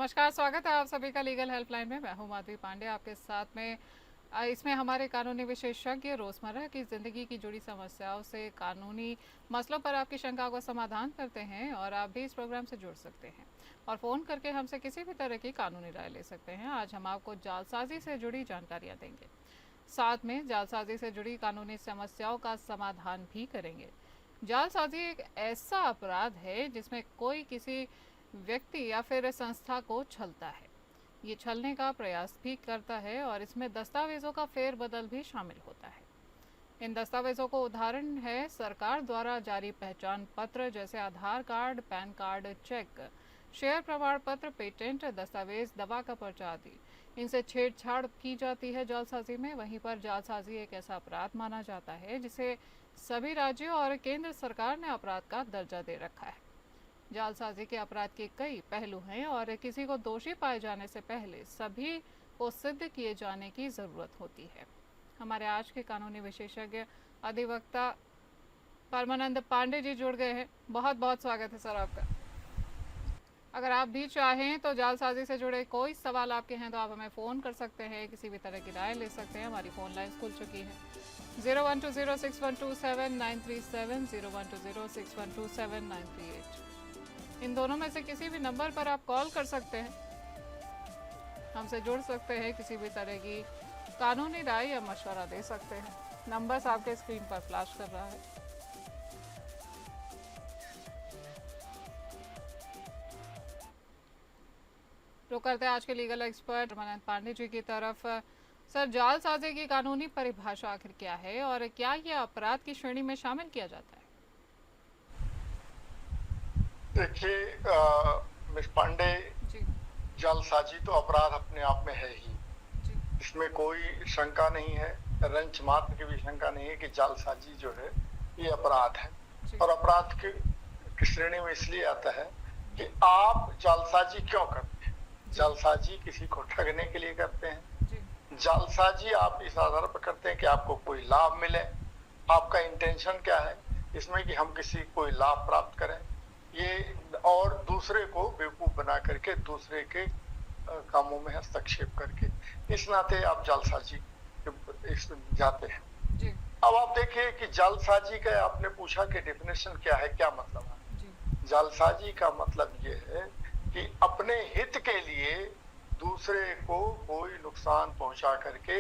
नमस्कार, स्वागत है आप सभी का लीगल हेल्पलाइन में। मैं हूं माधवी पांडे आपके साथ में। इसमें हमारे कानूनी विशेषज्ञ रोजमर्रा की ज़िंदगी की जुड़ी समस्याओं से कानूनी मसलों पर आपकी शंकाओं का समाधान करते हैं और आप भी इस प्रोग्राम से जुड़ सकते हैं और फ़ोन करके हमसे किसी भी तरह की कानूनी राय ले सकते हैं। आज हम आपको जालसाजी से जुड़ी जानकारियाँ देंगे, साथ में जालसाजी से जुड़ी कानूनी समस्याओं का समाधान भी करेंगे। जालसाजी एक ऐसा अपराध है जिसमें कोई किसी व्यक्ति या फिर संस्था को छलता है, ये छलने का प्रयास भी करता है और इसमें दस्तावेजों का फेरबदल भी शामिल होता है। इन दस्तावेजों को उदाहरण है सरकार द्वारा जारी पहचान पत्र जैसे Aadhaar card, PAN card, cheque, share प्रमाण पत्र, पेटेंट दस्तावेज, दवा का पर्चा आदि। इनसे छेड़छाड़ की जाती है जालसाजी में। वहीं पर जालसाजी एक ऐसा अपराध माना जाता है जिसे सभी राज्यों और केंद्र सरकार ने अपराध का दर्जा दे रखा है। जालसाजी के अपराध के कई पहलू हैं और किसी को दोषी पाए जाने से पहले सभी को सिद्ध किए जाने की ज़रूरत होती है। हमारे आज के कानूनी विशेषज्ञ अधिवक्ता परमानंद पांडे जी जुड़ गए हैं। बहुत बहुत स्वागत है सर आपका। अगर आप भी चाहें तो जालसाजी से जुड़े कोई सवाल आपके हैं तो आप हमें फ़ोन कर सकते हैं, किसी भी तरह की राय ले सकते हैं। हमारी फ़ोन लाइन खुल चुकी है 012061279370, 012061279338। इन दोनों में से किसी भी नंबर पर आप कॉल कर सकते हैं, हमसे जुड़ सकते हैं, किसी भी तरह की कानूनी राय या मशवरा दे सकते हैं। नंबर्स आपके स्क्रीन पर फ्लैश कर रहा है। रुक करते हैं आज के लीगल एक्सपर्ट परमानंद पांडे जी की तरफ। सर, जालसाजी की कानूनी परिभाषा आखिर क्या है और क्या यह अपराध की श्रेणी में शामिल किया जाता है? देखिए मिस पांडे, जालसाजी तो अपराध अपने आप में है ही, इसमें कोई शंका नहीं है, रंच मात्र की भी शंका नहीं है कि जालसाजी जो है ये अपराध है। और अपराध की श्रेणी में इसलिए आता है कि आप जालसाजी क्यों करते हैं। जालसाजी किसी को ठगने के लिए करते हैं। जालसाजी आप इस आधार पर करते हैं कि आपको कोई लाभ मिले। आपका इंटेंशन क्या है इसमें कि हम किसी कोई लाभ प्राप्त करें, ये और दूसरे को बेवकूफ बना करके दूसरे के कामों में हस्तक्षेप करके, इस नाते आप जालसाजी जाते हैं। अब आप देखिए कि जालसाजी का आपने पूछा कि डेफिनेशन क्या है, क्या मतलब है। जालसाजी का मतलब ये है कि अपने हित के लिए दूसरे को कोई नुकसान पहुंचा करके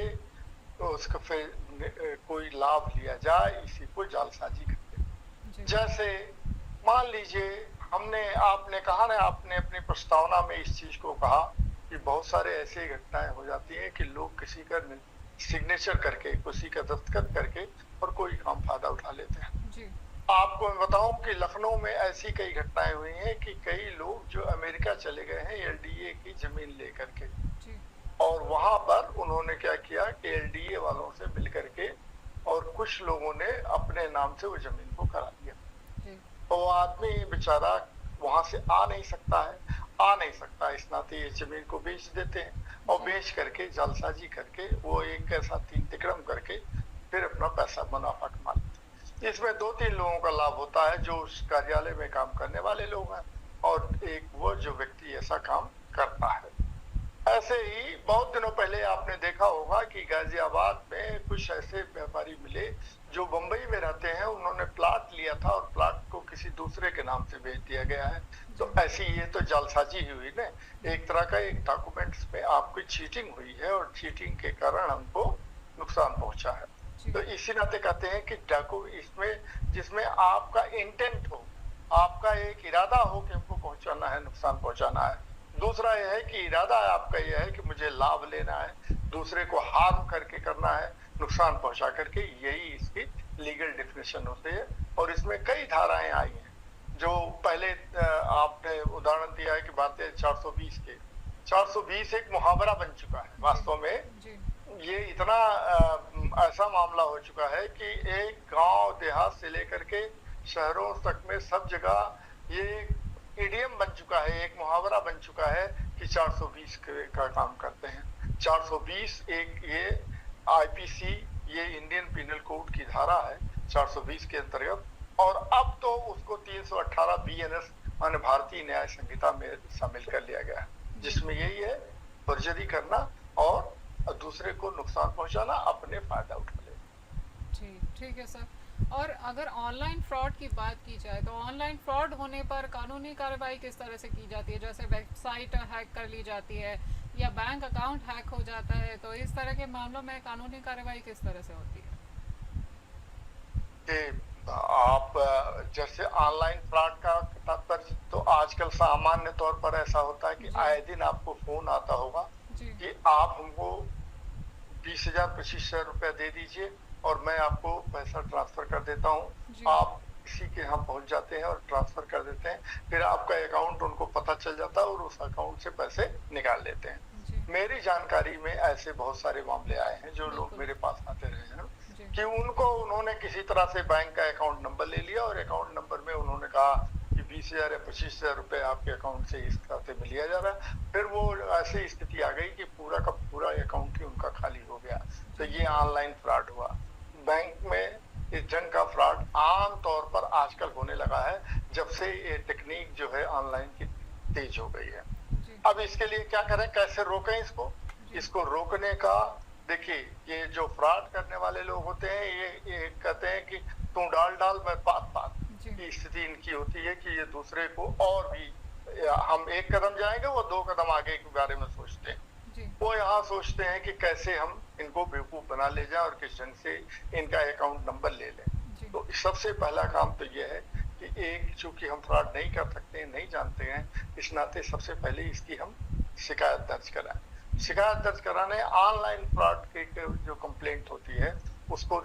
तो उसका फिर कोई लाभ लिया जाए, इसी को जालसाजी कहते हैं। जैसे मान लीजिए आपने कहा ना, आपने अपनी प्रस्तावना में इस चीज को कहा कि बहुत सारे ऐसी घटनाएं हो जाती हैं कि लोग किसी का सिग्नेचर करके, किसी का दस्तखत करके और कोई काम फायदा उठा लेते हैं। आपको मैं बताऊं कि लखनऊ में ऐसी कई घटनाएं हुई हैं कि कई लोग जो अमेरिका चले गए हैं एलडीए की जमीन लेकर के, और वहां पर उन्होंने क्या किया कि एलडीए वालों से मिल करके और कुछ लोगों ने अपने नाम से वो जमीन को करा दिया। तो वो आदमी बेचारा वहां से आ नहीं सकता, इस नाते ये जमीन को बेच देते हैं और बेच करके जालसाजी करके वो एक ऐसा तीन तिक्रम करके फिर अपना पैसा मुनाफा कमा लेते हैं। इसमें 2-3 लोगों का लाभ होता है, जो उस कार्यालय में काम करने वाले लोग हैं और एक वो जो व्यक्ति ऐसा काम करता है। ऐसे ही बहुत दिनों पहले आपने देखा होगा कि गाजियाबाद में कुछ ऐसे व्यापारी मिले जो बंबई में रहते हैं, उन्होंने प्लाट लिया था और प्लाट को किसी दूसरे के नाम से बेच दिया गया है। तो ऐसी ये तो जालसाजी ही हुई ना, एक तरह का एक डॉक्यूमेंट्स में आपकी चीटिंग हुई है और चीटिंग के कारण हमको नुकसान पहुंचा है। तो इसी नाते कहते हैं कि इसमें जिसमें आपका इंटेंट हो, आपका एक इरादा हो कि हमको पहुंचाना है, नुकसान पहुंचाना है। दूसरा यह है कि इरादा आपका यह है कि मुझे लाभ लेना है, दूसरे को हार्म करके करना है, नुकसान पहुंचा करके, यही इसकी लीगल डेफिनेशन होती है। और इसमें कई धाराएं आई हैं, जो पहले आपने उदाहरण दिया है कि बातें 420 के 420 एक मुहावरा बन चुका है। वास्तव में ये इतना ऐसा मामला हो चुका है कि एक गांव देहात से लेकर के शहरों तक में सब जगह ये इडियम बन चुका है, एक मुहावरा बन चुका है कि 420 का काम करते हैं। 420 एक ये आईपीसी, ये इंडियन पिनल कोड की धारा है 420 के अंतर्गत, और अब तो उसको 318 बीएनएस माने भारतीय न्याय संहिता में शामिल कर लिया गया है। जी जिसमें यही है फर्जरी करना और दूसरे को नुकसान पहुंचाना, अपने फायदा उठा लेना। जी ठीक है सर। और अगर ऑनलाइन फ्रॉड की बात की जाए तो ऑनलाइन फ्रॉड होने पर कानूनी कार्रवाई किस तरह से की जाती है? जैसे वेबसाइट हैक कर ली जाती है या बैंक अकाउंट हैक हो जाता है, तो इस तरह के मामलों में कानूनी कार्रवाई किस तरह से होती है? कि आप जैसे ऑनलाइन फ्रॉड का तात्पर्य, तो आजकल सामान्य तौर पर ऐसा होता है कि जी आए दिन आपको फोन आता होगा जी कि आप हमको 20,000 25,000 रुपया दे दीजिए और मैं आपको पैसा ट्रांसफर कर देता हूँ। जी आप किसी के यहाँ पहुंच जाते हैं और ट्रांसफर कर देते हैं, फिर आपका अकाउंट उनको पता चल जाता है और उस अकाउंट से पैसे निकाल लेते हैं। जी मेरी जानकारी में ऐसे बहुत सारे मामले आए हैं, जो लोग बिल्कुल। मेरे पास आते रहे हैं जी कि उन्होंने किसी तरह से बैंक का अकाउंट नंबर ले लिया और अकाउंट नंबर में उन्होंने कहा कि 20,000 या 25,000 रुपए आपके अकाउंट से इस खाते में लिया जा रहा है। फिर वो ऐसी स्थिति आ गई कि पूरा का पूरा अकाउंट ही उनका खाली हो गया। तो जी ये ऑनलाइन फ्रॉड हुआ। बैंक में इस ढंग का फ्रॉड आम तौर पर आजकल होने लगा है, जब से ये टेक्निक जो है ऑनलाइन की तेज हो गई है। जी अब इसके लिए क्या करें, कैसे रोकें इसको? जी इसको रोकने का, देखिए, ये जो फ्रॉड करने वाले लोग होते हैं, ये कहते हैं कि तू डाल डाल मैं पात पात जी की स्थिति इनकी होती है कि ये दूसरे को और भी, हम एक कदम जाएंगे वो 2 कदम आगे के बारे में सोचते हैं। जी वो यहाँ सोचते हैं कि कैसे हम इनको बेवकूफ बना ले जाएं और किस ढंग से इनका अकाउंट नंबर ले लें। जी तो सबसे पहला काम तो ये है कि एक, चूंकि हम फ्रॉड नहीं कर सकते, नहीं जानते हैं, इस नाते सबसे पहले इसकी हम शिकायत दर्ज कराएं। शिकायत दर्ज कराने, ऑनलाइन फ्रॉड की जो कंप्लेंट होती है उसको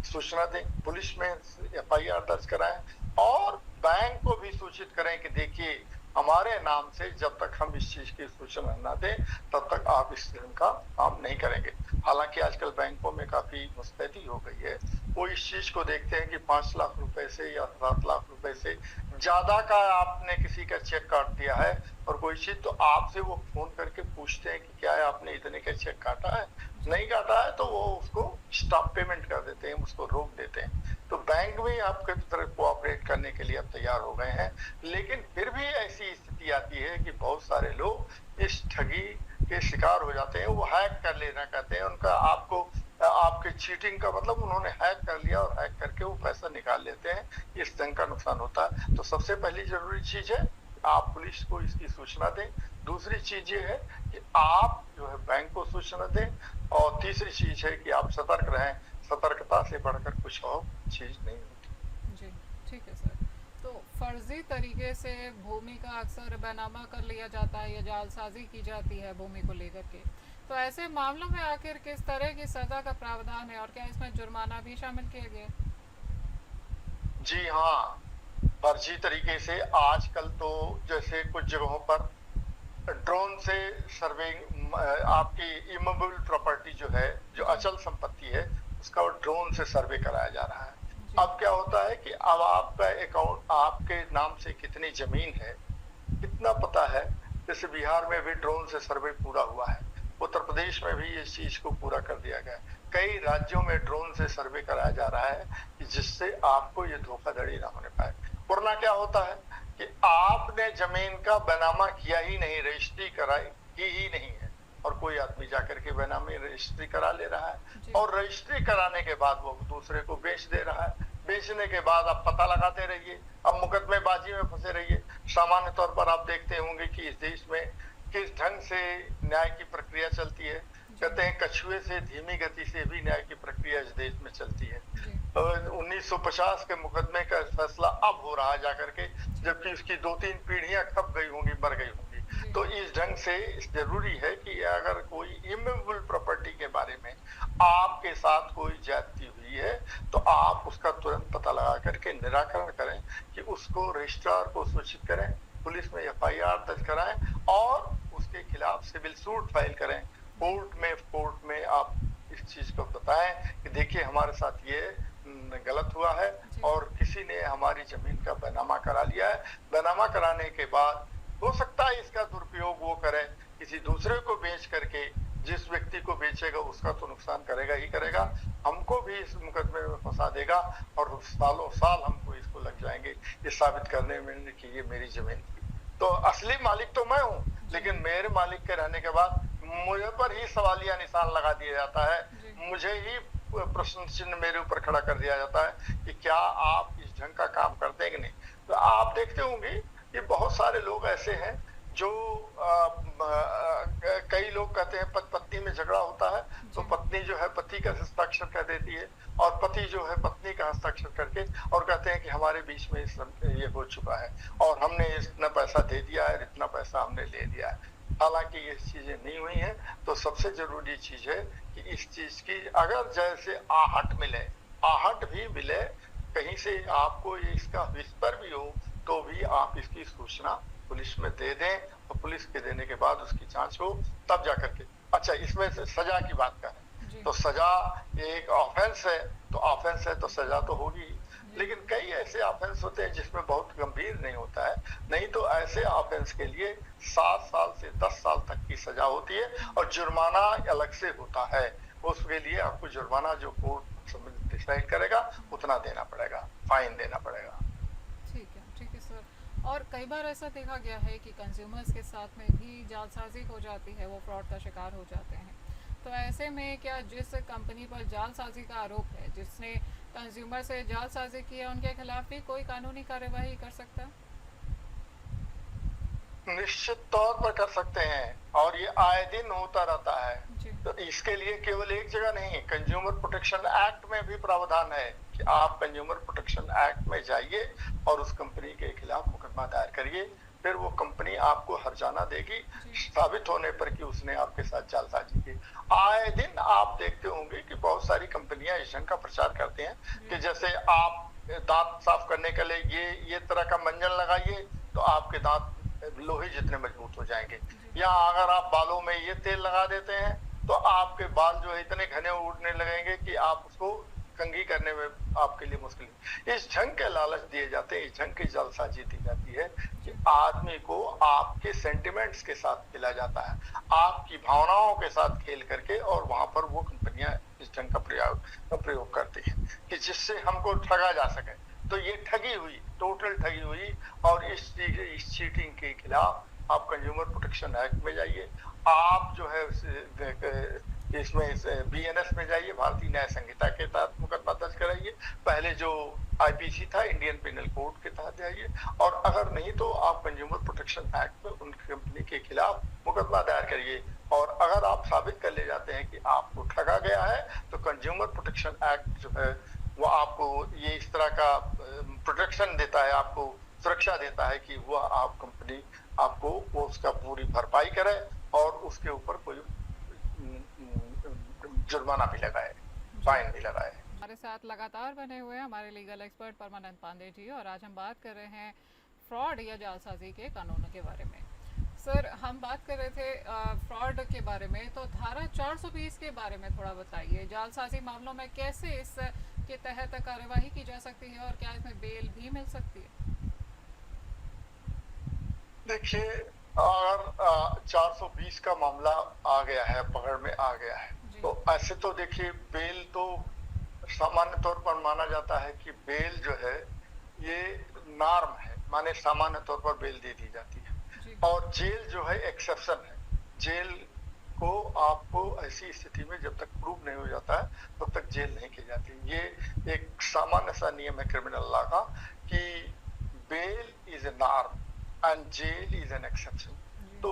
सूचना दें, पुलिस में FIR दर्ज कराएं और बैंक को भी सूचित करें कि देखिए, हमारे नाम से जब तक हम इस चीज की सूचना न दें तब तक आप इस तरह का काम नहीं करेंगे। हालांकि आजकल बैंकों में काफी मुस्तैदी हो गई है, वो इस चीज को देखते हैं कि 5 लाख रुपए से या 7 लाख रुपए से ज्यादा का आपने किसी का चेक काट दिया है और कोई चीज, तो आपसे वो फोन करके पूछते हैं कि क्या है, आपने इतने का चेक काटा है? नहीं काटा है तो वो उसको स्टॉप पेमेंट कर देते हैं, उसको रोक देते हैं। तो बैंक भी आपके तरफ कोऑपरेट करने के लिए अब तैयार हो गए हैं, लेकिन फिर भी ऐसी स्थिति आती है कि बहुत सारे लोग इस ठगी के शिकार हो जाते हैं। वो हैक कर लेना कहते हैं, उनका आपको आपके चीटिंग का मतलब, उन्होंने हैक कर लिया और हैक करके वो पैसा निकाल लेते हैं। इस ढंग का नुकसान होता है। तो सबसे पहली जरूरी चीज है आप पुलिस को इसकी सूचना दें। दूसरी चीज ये है कि आप जो है बैंक को सूचना दें और तीसरी चीज है कि आप सतर्क रहें। सतर्कता से बढ़कर कुछ और चीज नहीं होती। जी ठीक है सर। तो फर्जी तरीके से भूमि का अक्सर बैनामा कर लिया जाता है या जालसाजी की जाती है भूमि को लेकर के, तो ऐसे मामलों में आखिर किस तरह की सजा का प्रावधान है और क्या इसमें जुर्माना भी शामिल किया गया है? जी हाँ, फर्जी तरीके से आजकल तो जैसे कुछ जगहों पर ड्रोन से सर्वेइंग, आपकी इमूवेबल प्रॉपर्टी जो है, जो अचल संपत्ति है, उसका ड्रोन से सर्वे कराया जा रहा है। जी अब क्या होता है कि अब आपका अकाउंट, आपके नाम से कितनी जमीन है कितना पता है। जैसे बिहार में भी ड्रोन से सर्वे पूरा हुआ है, उत्तर प्रदेश में भी इस चीज को पूरा कर दिया गया है। कई राज्यों में ड्रोन से सर्वे कराया जा रहा है कि जिससे आपको ये धोखाधड़ी ना होने पाए। वरना क्या होता है कि आपने जमीन का बैनामा किया ही नहीं, रजिस्ट्री कराई की ही नहीं है, और कोई आदमी जाकर के बैनामी रजिस्ट्री करा ले रहा है जी और रजिस्ट्री कराने के बाद वो दूसरे को बेच दे रहा है। बेचने के बाद आप पता लगाते रहिए, अब मुकदमेबाजी में फंसे रहिए। सामान्य तौर पर आप देखते होंगे कि इस देश में किस ढंग से न्याय की प्रक्रिया चलती है। कहते हैं कछुए से धीमी गति से भी न्याय की प्रक्रिया इस देश में चलती है। जी 1950 के मुकदमे का फैसला अब हो रहा है जाकर के, जबकि उसकी 2-3 पीढ़ियां खप गई होंगी, मर गई होंगी। जी तो इस ढंग से जरूरी है कि अगर कोई इमूवेबल प्रॉपर्टी के बारे में आपके साथ कोई ज्यादती हुई है तो आप उसका तुरंत पता लगा करके निराकरण करें, कि उसको रजिस्ट्रार को सूचित करें, पुलिस में FIR दर्ज कराएं और उसके खिलाफ सिविल सूट फाइल करें। कोर्ट में आप इस चीज को बताएं कि देखिए हमारे साथ ये गलत हुआ है जी और किसी ने हमारी जमीन का बैनामा करा लिया है। बैनामा कराने के बाद हो सकता है इसका दुरुपयोग वो करे, किसी दूसरे को बेच करके। जिस व्यक्ति को बेचेगा उसका तो नुकसान करेगा ही करेगा, हमको भी इस मुकदमे में फंसा देगा और सालों साल हमको इसको लग जाएंगे ये साबित करने में कि ये मेरी जमीन थी। तो असली मालिक तो मैं हूँ, लेकिन मेरे मालिक के रहने के बाद मुझे पर ही सवालिया निशान लगा दिया जाता है, मुझे ही प्रश्न चिन्ह मेरे ऊपर खड़ा कर दिया जाता है कि क्या आप इस ढंग का काम करते हैं कि नहीं। तो आप देखते होंगे कि बहुत सारे लोग ऐसे हैं जो कई लोग कहते हैं पत्नी में झगड़ा होता है तो पत्नी जो है पति का हस्ताक्षर कर देती है और पति जो है पत्नी का हस्ताक्षर करके और कहते हैं कि हमारे बीच में ये हो चुका है और हमने इतना पैसा दे दिया है, इतना पैसा हमने ले लिया है। हालांकि ये चीजें नहीं हुई हैं। तो सबसे जरूरी चीज है कि इस चीज की अगर जैसे आहट मिले, आहट भी मिले कहीं से आपको इसका विस्पर भी हो तो भी आप इसकी सूचना पुलिस में दे दें और पुलिस के देने के बाद उसकी जांच हो तब जाकर के। अच्छा, इसमें से सजा की बात करें तो सजा एक ऑफेंस है तो ऑफेंस है तो सजा तो होगी, लेकिन कई ऐसे ऑफेंस होते हैं जिसमें बहुत गंभीर नहीं होता है। नहीं तो ऐसे ऑफेंस के लिए 7 साल से 10 साल तक की सजा होती है और जुर्माना अलग से होता है। उसके लिए आपको जुर्माना जो कोर्ट डिसाइड करेगा उतना देना पड़ेगा, फाइन देना पड़ेगा। ठीक है सर। और कई बार ऐसा देखा गया है कि कंज्यूमर्स के साथ में भी जालसाजी हो जाती है, वो फ्रॉड का शिकार हो जाते हैं। तो ऐसे में क्या जिस कंपनी पर जालसाजी का आरोप है, जिसने कंज्यूमर से जालसाजी की है, उनके खिलाफ भी कोई कानूनी कार्यवाही कर सकता है? निश्चित तौर पर कर सकते हैं और ये आए दिन होता रहता है। तो इसके लिए केवल एक जगह नहीं, कंज्यूमर प्रोटेक्शन एक्ट में भी प्रावधान है कि आप कंज्यूमर प्रोटेक्शन एक्ट में जाइए और उस कंपनी के खिलाफ मुकदमा दायर करिए, फिर वो कंपनी आपको हर्जाना देगी साबित होने पर कि उसने आपके साथ जालसाजी की। आए दिन आप देखते होंगे कि बहुत सारी कंपनियां इस ढंग का प्रचार करते हैं कि जैसे आप दांत साफ करने के लिए ये तरह का मंजन लगाइए तो आपके दांत लोहे जितने मजबूत हो जाएंगे, या अगर आप बालों में ये तेल लगा देते हैं तो आपके बाल जो है इतने घने उड़ने लगेंगे कि आप उसको कंघी करने में आपके लिए मुश्किल। इस ढंग के लालच दिए जाते हैं, इस ढंग की जालसाजी दी जाती है कि आदमी को आपके सेंटिमेंट्स के साथ खेला जाता है, आपकी भावनाओं के साथ खेल करके, और वहां पर वो कंपनियां इस ढंग का प्रयोग करती हैं कि जिससे हमको ठगा जा सके। तो ये ठगी हुई, टोटल ठगी हुई। और इस चीटिंग के खिलाफ आप कंज्यूमर प्रोटेक्शन एक्ट में जाइए, आप जो है इसमें बीएनएस में जाइए, भारतीय न्याय संहिता के तहत मुकदमा दर्ज कराइए, पहले जो आईपीसी था इंडियन पिनल कोड के तहत जाइए, और अगर नहीं तो आप कंज्यूमर प्रोटेक्शन एक्ट में उन कंपनी के खिलाफ मुकदमा दायर करिए। और अगर आप साबित कर ले जाते हैं कि आपको ठगा गया है तो कंज्यूमर प्रोटेक्शन एक्ट जो है वो आपको ये इस तरह का प्रोटेक्शन देता है, आपको सुरक्षा देता है कि वो आप कंपनी आपको वो उसका पूरी भरपाई करे और उसके ऊपर कोई जुर्माना भी लगाए, फाइन भी लगाए। हमारे साथ लगातार बने हुए हैं हमारे लीगल एक्सपर्ट परमानंद पांडे जी, और आज हम बात कर रहे हैं फ्रॉड या जालसाजी के कानूनों के बारे में। सर, हम बात कर रहे थे फ्रॉड के बारे में, तो धारा 420 के बारे में थोड़ा बताइए। जालसाजी मामलों में कैसे इस के तहत कार्यवाही की जा सकती है और क्या इसमें बेल भी मिल सकती है? देखिए, अगर 420 का मामला आ गया है, पकड़ में आ गया है, तो ऐसे तो देखिए बेल तो सामान्य तौर पर माना जाता है कि बेल जो है ये नॉर्म है, माने सामान्य तौर पर बेल दे दी जाती है, और जेल जो है एक्सेप्शन है। जेल को आपको ऐसी स्थिति में जब तक प्रूव नहीं हो जाता है तब तक जेल नहीं की जाती। ये एक सामान्य सा नियम है क्रिमिनल लॉ का कि bail is a norm and jail is an exception. तो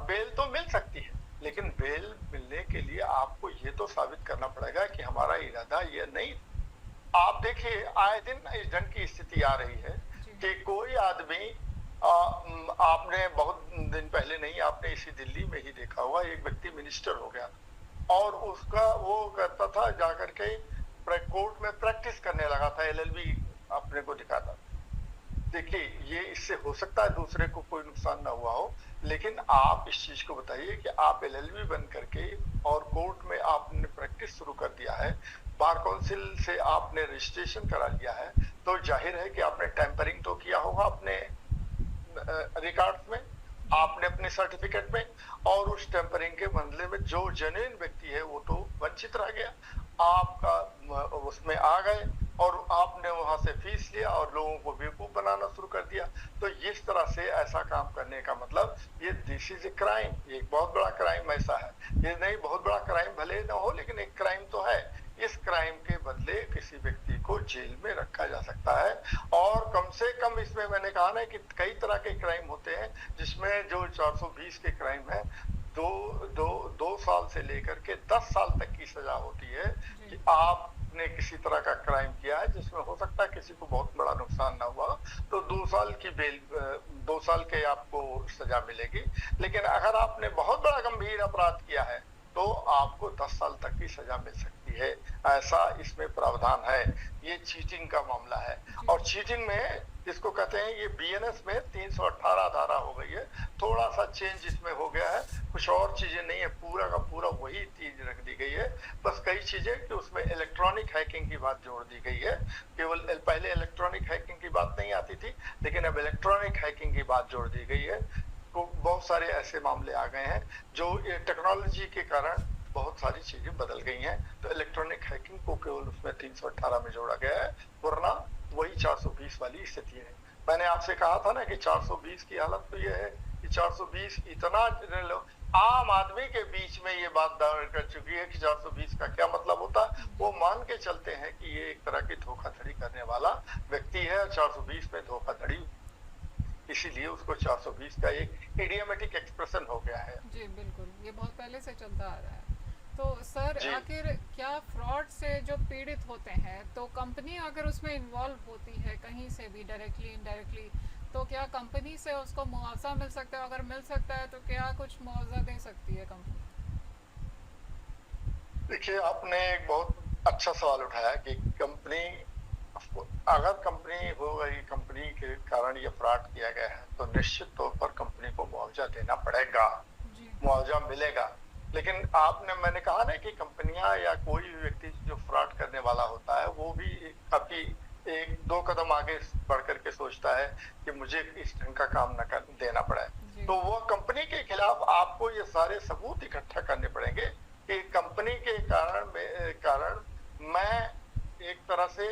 बेल तो मिल सकती है, लेकिन बेल मिलने के लिए आपको ये तो साबित करना पड़ेगा कि हमारा इरादा ये नहीं। आप देखिए, आए दिन इस ढंग की स्थिति आ रही है कि कोई आदमी आपने बहुत दिन पहले नहीं, आपने इसी दिल्ली में ही देखा होगा, एक व्यक्ति मिनिस्टर हो गया और उसका वो करता था जाकर के कोर्ट में प्रैक्टिस करने लगा था, एलएलबी अपने को दिखाता था। देखिए, ये इससे हो सकता है दूसरे को कोई नुकसान ना हुआ हो, लेकिन आप इस चीज को बताइए कि आप एलएलबी बन करके और कोर्ट में आपने प्रैक्टिस शुरू कर दिया है, बार काउंसिल से आपने रजिस्ट्रेशन करा लिया है, तो जाहिर है कि आपने टेम्परिंग तो किया होगा अपने रिकॉर्ड्स में, आपने अपने सर्टिफिकेट में, और उस टेम्परिंग के बदले में जो जेन्युइन व्यक्ति है वो तो वंचित रह गया, आपका उसमें आ गए और आपने वहां से फीस लिया और लोगों को बेवकूफ बनाना शुरू कर दिया। तो इस तरह से ऐसा काम करने का मतलब ये दिस इज ए क्राइम, ये एक बहुत बड़ा क्राइम ऐसा है। ये नहीं बहुत बड़ा क्राइम भले न हो, लेकिन एक क्राइम तो है। इस क्राइम के बदले किसी व्यक्ति को जेल में रखा जा सकता है। और कम से कम इसमें मैंने कहा ना कि कई तरह के क्राइम होते हैं, जिसमें जो 420 के क्राइम है, दो दो 2 साल से लेकर के 10 साल तक की सजा होती है कि आपने किसी तरह का क्राइम किया है जिसमें हो सकता है किसी को बहुत बड़ा नुकसान ना हुआ, तो 2 साल की बेल 2 साल के आपको सजा मिलेगी। लेकिन अगर आपने बहुत बड़ा गंभीर अपराध किया है तो आपको 10 साल तक की सजा मिल सकती है, ऐसा इसमें प्रावधान है। ये चीटिंग का मामला है। और चीटिंग में इसको कहते हैं, ये बीएनएस में 318 धारा हो गई है, थोड़ा सा चेंज इसमें हो गया है, कुछ और चीजें नहीं है, पूरा का पूरा वही चीज रख दी गई है। बस कई चीजें कि उसमें इलेक्ट्रॉनिक हैकिंग की बात जोड़ दी गई है। केवल पहले इलेक्ट्रॉनिक हैकिंग की बात नहीं आती थी, लेकिन अब इलेक्ट्रॉनिक हैकिंग की बात जोड़ दी गई है। तो बहुत सारे ऐसे मामले आ गए हैं जो ये टेक्नोलॉजी के कारण बहुत सारी चीजें बदल गई हैं। तो इलेक्ट्रॉनिक हैकिंग को केवल उसमें 318 में जोड़ा गया है, वरना वही 420 वाली स्थिति है। मैंने आपसे कहा था ना कि 420 की हालत तो ये है कि 420 इतना आम आदमी के बीच में ये बात दायर कर चुकी है कि 420 का क्या मतलब होता है। वो मान के चलते हैं कि ये एक तरह की धोखाधड़ी करने वाला व्यक्ति है। 420 में धोखाधड़ी, इसीलिए उसको 420 का एक इडियोमेटिक एक्सप्रेशन हो गया है। जी बिल्कुल, ये बहुत पहले से चलता आ रहा है। तो सर आखिर क्या फ्रॉड से जो पीड़ित होते हैं, तो कंपनी अगर उसमें इन्वॉल्व होती है कहीं से भी डायरेक्टली इनडायरेक्टली, तो क्या कंपनी से उसको मुआवजा मिल सकता है? अगर मिल सकता है तो क्या कुछ मुआवजा दे सकती है कंपनी? देखिए, आपने एक बहुत अच्छा सवाल उठाया कि कंपनी, अगर कंपनी हो गई, कंपनी के कारण ये फ्रॉड किया गया है, तो निश्चित तौर पर कंपनी को मुआवजा देना पड़ेगा, मुआवजा मिलेगा। लेकिन मैंने कहा ना कि कंपनियां या कोई भी व्यक्ति जो फ्रॉड करने वाला होता है, वो भी काफी 1-2 कदम आगे बढ़ करके सोचता है कि मुझे इस ढंग का काम न कर देना पड़े। तो वो कंपनी के खिलाफ आपको ये सारे सबूत इकट्ठा करने पड़ेंगे कि कंपनी के कारण मैं एक तरह से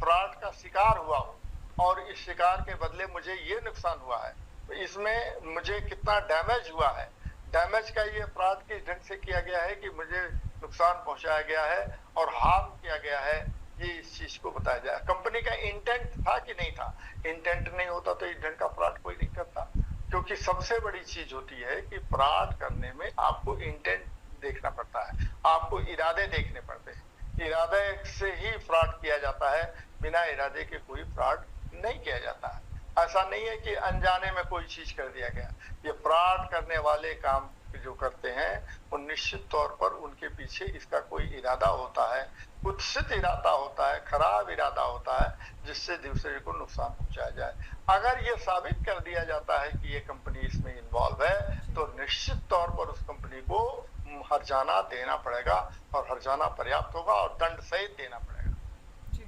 फ्रॉड का शिकार हुआ हूँ और इस शिकार के बदले मुझे ये नुकसान हुआ है, तो इसमें मुझे कितना डैमेज हुआ है। डैमेज का ये फ्रॉड किस ढंग से किया गया है कि मुझे नुकसान पहुंचाया गया है और हार्म किया गया है, ये इस चीज को बताया जाए। कंपनी का इंटेंट था कि नहीं था? इंटेंट नहीं होता तो इस ढंग का फ्रॉड कोई नहीं करता, क्योंकि सबसे बड़ी चीज होती है कि फ्रॉड करने में आपको इंटेंट देखना पड़ता है, आपको इरादे देखने पड़ते हैं। इरादे से ही फ्रॉड किया जाता है, बिना इरादे के कोई फ्रॉड नहीं किया जाता है। ऐसा नहीं है कि अनजाने में कोई चीज कर दिया गया। ये फ्रॉड करने वाले काम जो करते हैं वो निश्चित तौर पर उनके पीछे इसका कोई इरादा होता है, कुत्सित इरादा होता है, खराब इरादा होता है, जिससे दूसरे को नुकसान पहुंचाया जाए। अगर ये साबित कर दिया जाता है कि ये कंपनी इसमें इन्वॉल्व है, तो निश्चित तौर पर उस कंपनी को हर्जाना देना पड़ेगा, और हर्जाना पर्याप्त होगा और दंड सहित देना पड़ेगा। जी,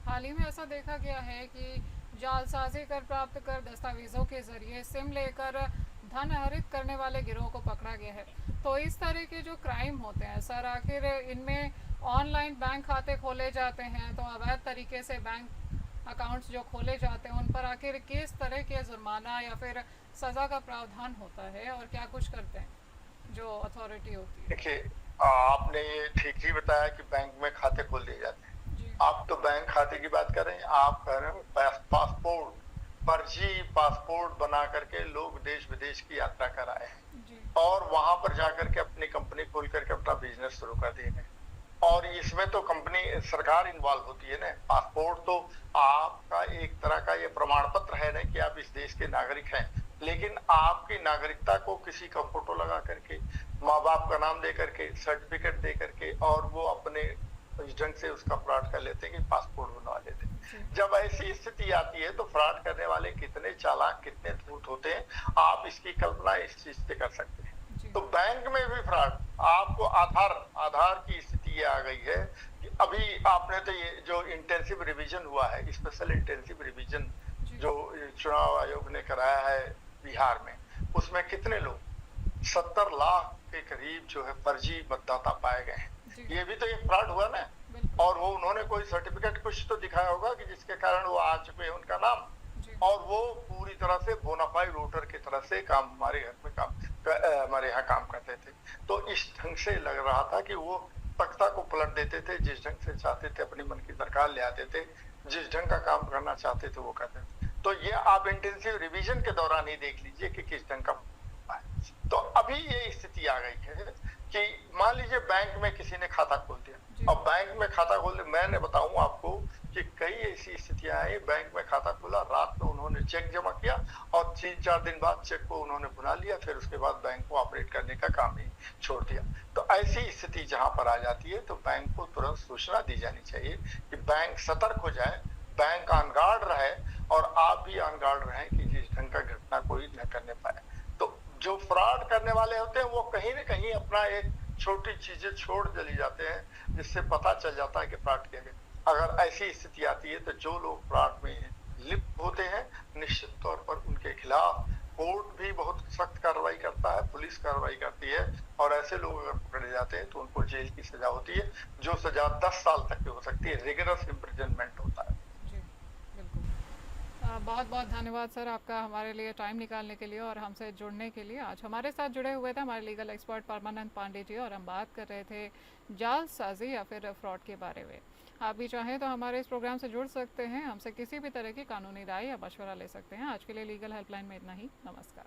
हाल ही में ऐसा देखा गया है कि जालसाजी कर प्राप्त कर दस्तावेजों के जरिए सिम लेकर धन हरित करने वाले गिरोह को पकड़ा गया है। तो इस तरह के जो क्राइम होते हैं सर, आखिर इनमें ऑनलाइन बैंक खाते खोले जाते हैं, तो अवैध तरीके से बैंक अकाउंट्स जो खोले जाते हैं, उन पर आखिर किस तरह के जुर्माना या फिर सज़ा का प्रावधान होता है, और क्या कुछ करते हैं जो अथॉरिटी होती है? देखिए, आपने ये ठीक ही बताया कि बैंक में खाते खोल दिए जाते हैं। आप तो बैंक खाते की बात कर रहे हैं, आप कह रहे हैं पासपोर्ट, फर्जी पासपोर्ट बना करके लोग देश विदेश की यात्रा कर आए हैं और वहां पर जाकर के अपनी कंपनी खोल करके अपना बिजनेस शुरू कर दिए हैं। और इसमें तो कंपनी, सरकार इन्वॉल्व होती है ना। पासपोर्ट तो आपका एक तरह का ये प्रमाण पत्र है ना कि आप इस देश के नागरिक हैं, लेकिन आपकी नागरिकता को किसी का फोटो लगा करके, माँ बाप का नाम दे करके, सर्टिफिकेट दे करके, और वो अपने इस ढंग से उसका फ्रॉड कर लेते हैं कि पासपोर्ट बनवा लेते हैं। जब ऐसी स्थिति आती है तो फ्रॉड करने वाले कितने चालाक, कितने धूर्त होते हैं, आप इसकी कल्पना इस चीज से कर सकते हैं। तो बैंक में भी फ्रॉड, आपको आधार की स्थिति ये आ गई है कि अभी आपने तो ये जो इंटेंसिव रिवीजन हुआ है, स्पेशल इंटेंसिव रिवीजन जो चुनाव आयोग ने कराया है बिहार में, उसमें कितने लोग 70 लाख के करीब जो है फर्जी मतदाता पाए गए हैं। ये भी तो एक फ्रॉड हुआ ना। बिल्कुल। और वो उन्होंने कोई सर्टिफिकेट कुछ तो दिखाया होगा कि जिसके कारण वो आ चुके हैं उनका नाम, जी। और वो पूरी तरह से बोनाफाइड वोटर की तरह से काम हमारे घर में हमारे यहाँ काम करते थे। तो इस ढंग से लग रहा था कि वो तख्ता को पलट देते थे, जिस ढंग से चाहते थे अपनी मन की सरकार ले आते थे, जिस ढंग का काम करना चाहते थे वो करते थे। तो ये आप इंटेंसिव रिवीजन के दौरान ही देख लीजिए कि किस ढंग का है। तो अभी ये स्थिति आ गई है कि मान लीजिए बैंक में किसी ने खाता खोल दिया, जी। अब बैंक में खाता खोल दिया, मैंने बताऊं आपको कि कई ऐसी स्थितियां आई, बैंक में खाता खोला, रात में उन्होंने चेक जमा किया और 3-4 दिन बाद चेक को उन्होंने भुना लिया, फिर उसके बाद बैंक को ऑपरेट करने का काम ही छोड़ दिया। तो ऐसी स्थिति जहां पर आ जाती है तो बैंक को तुरंत सूचना दी जानी चाहिए कि बैंक सतर्क हो जाए, बैंक ऑन गार्ड रहे, और आप भी ऑन गार्ड रहें कि जिस ढंग का घटना कोई न करने पाए। तो जो फ्रॉड करने वाले होते हैं वो कहीं न कहीं अपना एक छोटी चीजें छोड़ चली जाते हैं, जिससे पता चल जाता है कि फ्रॉड किया गया। अगर ऐसी स्थिति आती है तो जो लोग फ्रॉड में लिप्त होते हैं, निश्चित तौर पर उनके खिलाफ कोर्ट भी बहुत सख्त कार्रवाई करता है, पुलिस कार्रवाई करती है, और ऐसे लोग अगर पकड़े जाते हैं तो उनको जेल की सजा होती है, जो सजा 10 साल तक की हो सकती है, रिगरस इम्प्रिजनमेंट होता है। जी, बिल्कुल। बहुत बहुत धन्यवाद सर आपका हमारे लिए टाइम निकालने के लिए और हमसे जुड़ने के लिए। आज हमारे साथ जुड़े हुए थे हमारे लीगल एक्सपर्ट परमानंद पांडे जी, और हम बात कर रहे थे जालसाजी या फिर फ्रॉड के बारे में। आप भी चाहें तो हमारे इस प्रोग्राम से जुड़ सकते हैं, हमसे किसी भी तरह की कानूनी राय या मशवरा ले सकते हैं। आज के लिए लीगल हेल्पलाइन में इतना ही। नमस्कार।